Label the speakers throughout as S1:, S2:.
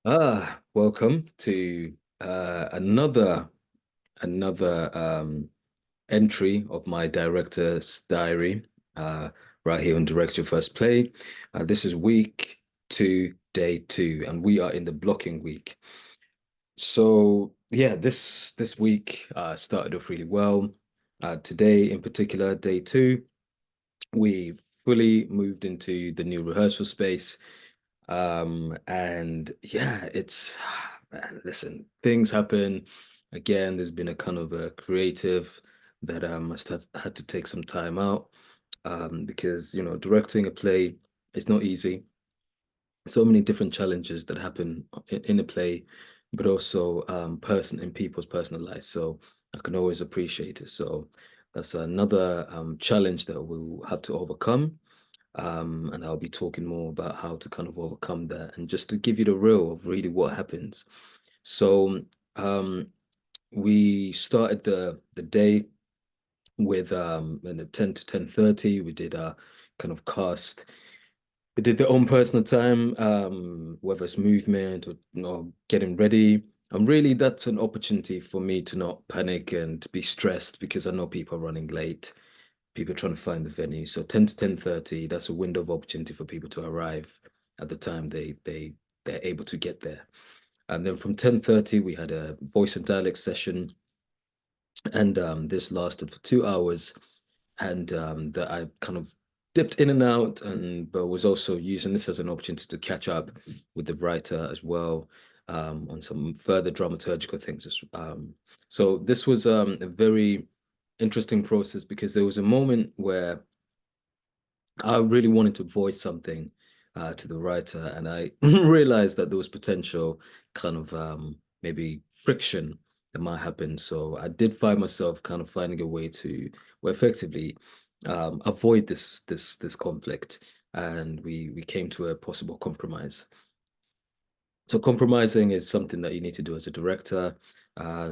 S1: Welcome to another entry of my director's diary, uh, right here on Direct Your First Play. This is week two, day two, and we are in the blocking week. So yeah, this week started off really well. Today in particular, day two, we fully moved into the new rehearsal space. And yeah, it's man, listen, things happen. Again, there's been a kind of a creative that had to take some time out because directing a play is not easy. So many different challenges that happen in a play, but also person in people's personal lives. So I can always appreciate it. So that's another challenge that we'll have to overcome. And I'll be talking more about how to kind of overcome that and just to give you the real of really what happens. So um, we started the day with in the 10 to 10:30. We did a kind of cast. We did their own personal time, whether it's movement or getting ready. And really, that's an opportunity for me to not panic and be stressed because I know people are running late, people trying to find the venue. So 10 to 10:30, that's a window of opportunity for people to arrive at the time they're able to get there. And then from 10:30, we had a voice and dialect session, and this lasted for 2 hours. And that I kind of dipped in and out, and but was also using this as an opportunity to catch up with the writer as well on some further dramaturgical things. So this was a very interesting process because there was a moment where I really wanted to voice something to the writer, and I realized that there was potential kind of maybe friction that might happen. So I did find myself kind of finding a way to well, effectively avoid this conflict, and we came to a possible compromise. So compromising is something that you need to do as a director.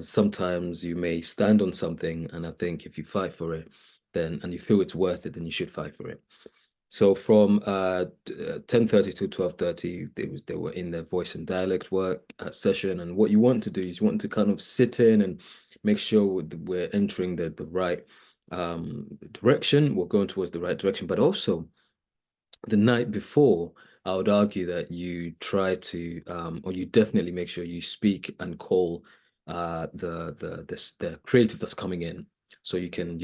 S1: Sometimes you may stand on something, and I think if you fight for it, then and you feel it's worth it, then you should fight for it. So from 10:30 to 12:30, they were in their voice and dialect work session. And what you want to do is you want to kind of sit in and make sure we're entering the right direction. We're going towards the right direction. But also the night before, I would argue that you try to or you definitely make sure you speak and call the creative that's coming in. So you can,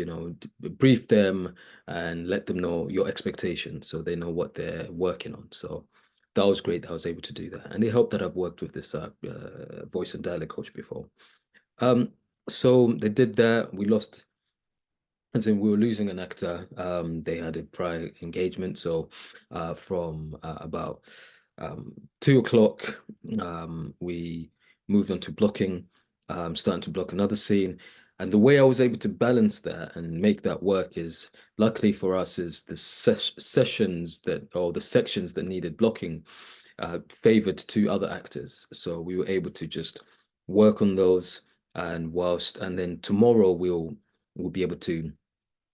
S1: brief them and let them know your expectations so they know what they're working on. So that was great that I was able to do that. And it helped that I've worked with this voice and dialect coach before. Um, so they did that. We lost, as in we were losing an actor. They had a prior engagement. So from about 2 o'clock, we moved on to blocking, starting to block another scene. And the way I was able to balance that and make that work is, luckily for us, is the sessions that, or the sections that needed blocking favored two other actors. So we were able to just work on those, and then tomorrow we'll be able to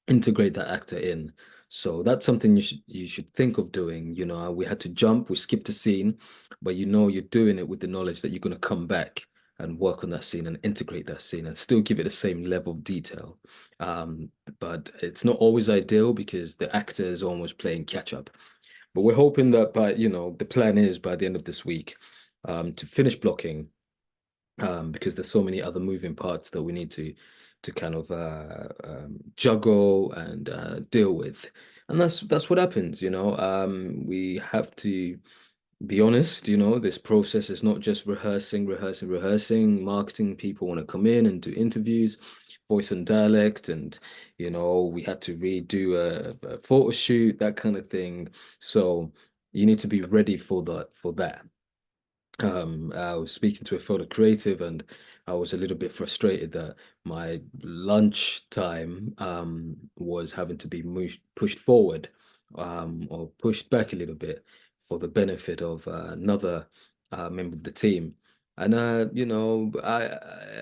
S1: integrate that actor in. So that's something you should think of doing. We had to jump, we skipped a scene, but you're doing it with the knowledge that you're going to come back and work on that scene and integrate that scene and still give it the same level of detail. Um, but it's not always ideal because the actor is almost playing catch up. But we're hoping that the plan is by the end of this week to finish blocking because there's so many other moving parts that we need to kind of juggle and deal with. And that's what happens. We have to be honest. This process is not just rehearsing, rehearsing, rehearsing. Marketing people want to come in and do interviews, voice and dialect, and we had to redo a photo shoot, that kind of thing. So you need to be ready for that. I was speaking to a fellow creative, and I was a little bit frustrated that my lunch time was having to be pushed forward or pushed back a little bit for the benefit of another member of the team. And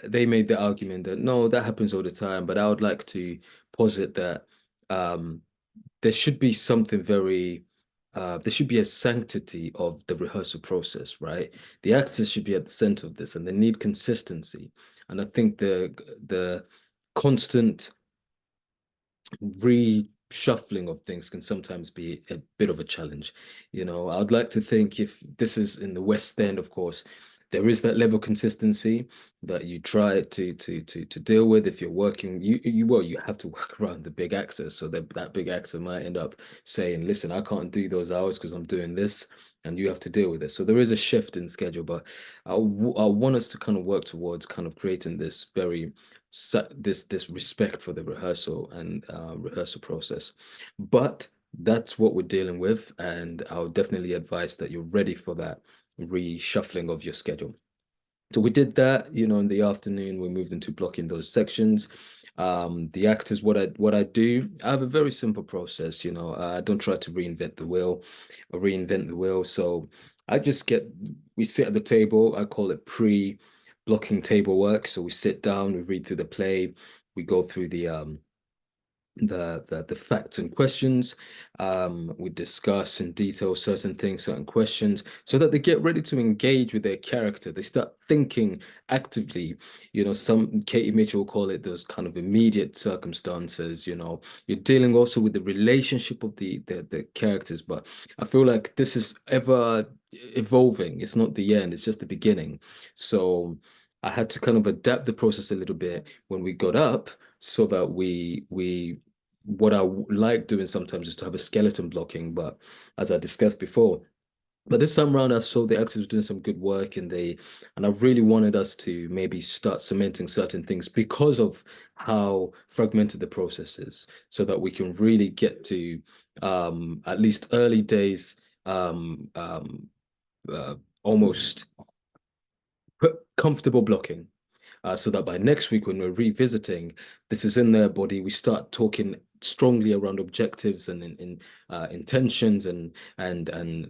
S1: they made the argument that no, that happens all the time, but I would like to posit that um, there should be something very there should be a sanctity of the rehearsal process, right? The actors should be at the center of this, and they need consistency. And I think the constant reshuffling of things can sometimes be a bit of a challenge. I'd like to think if this is in the West End, of course, there is that level of consistency that you try to deal with if you're working. You have to work around the big actor, so that big actor might end up saying, "Listen, I can't do those hours because I'm doing this." And you have to deal with it. So there is a shift in schedule, but I want us to kind of work towards kind of creating this very this respect for the rehearsal and rehearsal process. But that's what we're dealing with, and I'll definitely advise that you're ready for that reshuffling of your schedule. So we did that, in the afternoon. We moved into blocking those sections. The actors, what I do, I have a very simple process. I don't try to reinvent the wheel or reinvent the wheel. So I just we sit at the table. I call it pre-blocking table work. So we sit down, we read through the play, we go through the facts and questions. We discuss in detail certain things, certain questions, so that they get ready to engage with their character. They start thinking actively. Some Katie Mitchell will call it those kind of immediate circumstances. You're dealing also with the relationship of the characters, but I feel like this is ever evolving. It's not the end, it's just the beginning. So I had to kind of adapt the process a little bit when we got up so that we what I like doing sometimes is to have a skeleton blocking, but as I discussed before, but this time around I saw the actors doing some good work and I really wanted us to maybe start cementing certain things because of how fragmented the process is, so that we can really get to at least early days uh, almost comfortable blocking, so that by next week, when we're revisiting, this is in their body. We start talking strongly around objectives and intentions and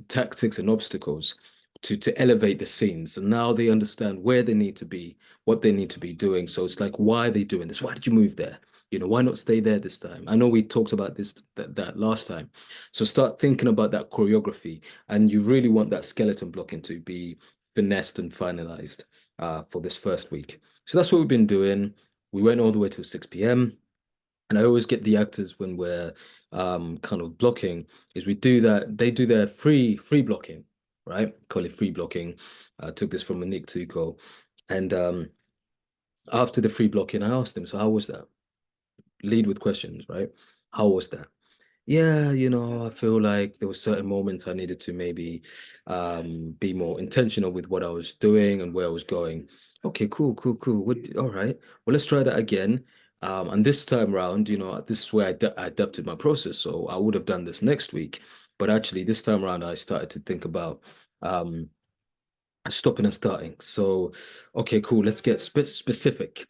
S1: tactics and obstacles to elevate the scenes. And now they understand where they need to be, what they need to be doing. So it's like, why are they doing this? Why did you move there? Why not stay there this time? I know we talked about that last time. So start thinking about that choreography, and you really want that skeleton blocking to be finessed and finalized for this first week. So that's what we've been doing. We went all the way till 6 p.m. And I always get the actors when we're kind of blocking, is we do that, they do their free blocking, right? Call it free blocking. I took this from Monique Tuco. And after the free blocking, I asked them, so how was that? Lead with questions, right? How was that? Yeah, I feel like there were certain moments I needed to maybe be more intentional with what I was doing and where I was going. Okay, cool, cool, cool. All right. Well, let's try that again. And this time round, this is where I adapted my process. So I would have done this next week. But actually, this time around, I started to think about um, stopping and starting. So, okay, cool. Let's get specific.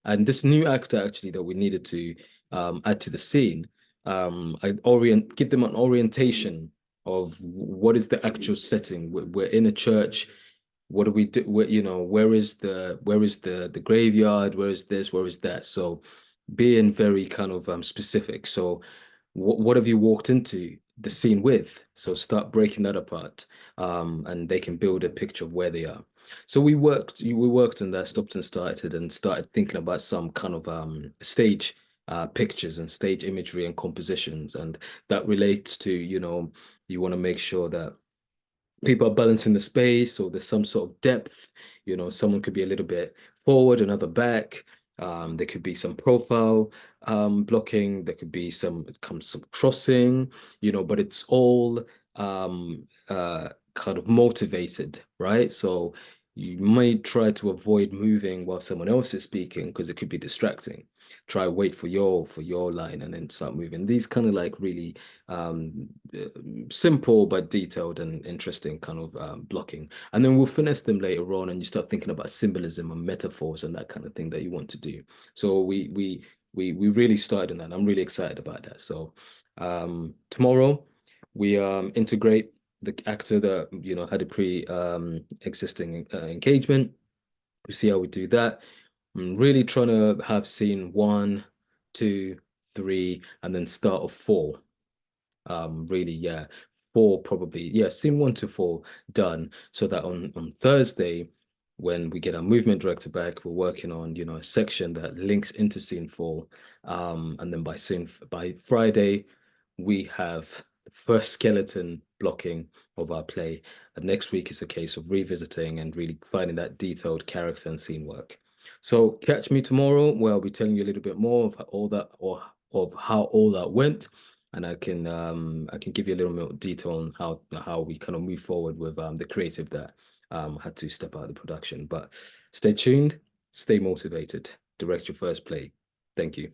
S1: And this new actor actually that we needed to add to the scene, I give them an orientation of what is the actual setting. We're in a church. What do we do? Where is the graveyard? Where is this? Where is that? So, being very kind of specific. So, what have you walked into the scene with? So start breaking that apart, and they can build a picture of where they are. So we worked on that, stopped and started thinking about some kind of stage pictures and stage imagery and compositions, and that relates to, you want to make sure that people are balancing the space, or there's some sort of depth. Someone could be a little bit forward, another back. There could be some profile blocking. There could be some crossing. But it's all kind of motivated, right? So you might try to avoid moving while someone else is speaking because it could be distracting. Try wait for your line and then start moving. These kind of like really um, simple but detailed and interesting kind of blocking. And then we'll finesse them later on, and you start thinking about symbolism and metaphors and that kind of thing that you want to do. So we really started on that. And I'm really excited about that. So tomorrow we integrate the actor that had a pre existing engagement. We see how we do that. I'm really trying to have scene one, two, three, and then start of four. Really, yeah, 4 probably. Yeah, scene 1 to 4 done, so that on Thursday, when we get our movement director back, we're working on, you know, a section that links into scene 4. And then by Friday, we have the first skeleton blocking of our play. And next week is a case of revisiting and really finding that detailed character and scene work. So catch me tomorrow, where I'll be telling you a little bit more of all that, or of how all that went, and I can give you a little more detail on how we kind of move forward with the creative that had to step out of the production. But stay tuned, stay motivated. Direct your first play. Thank you.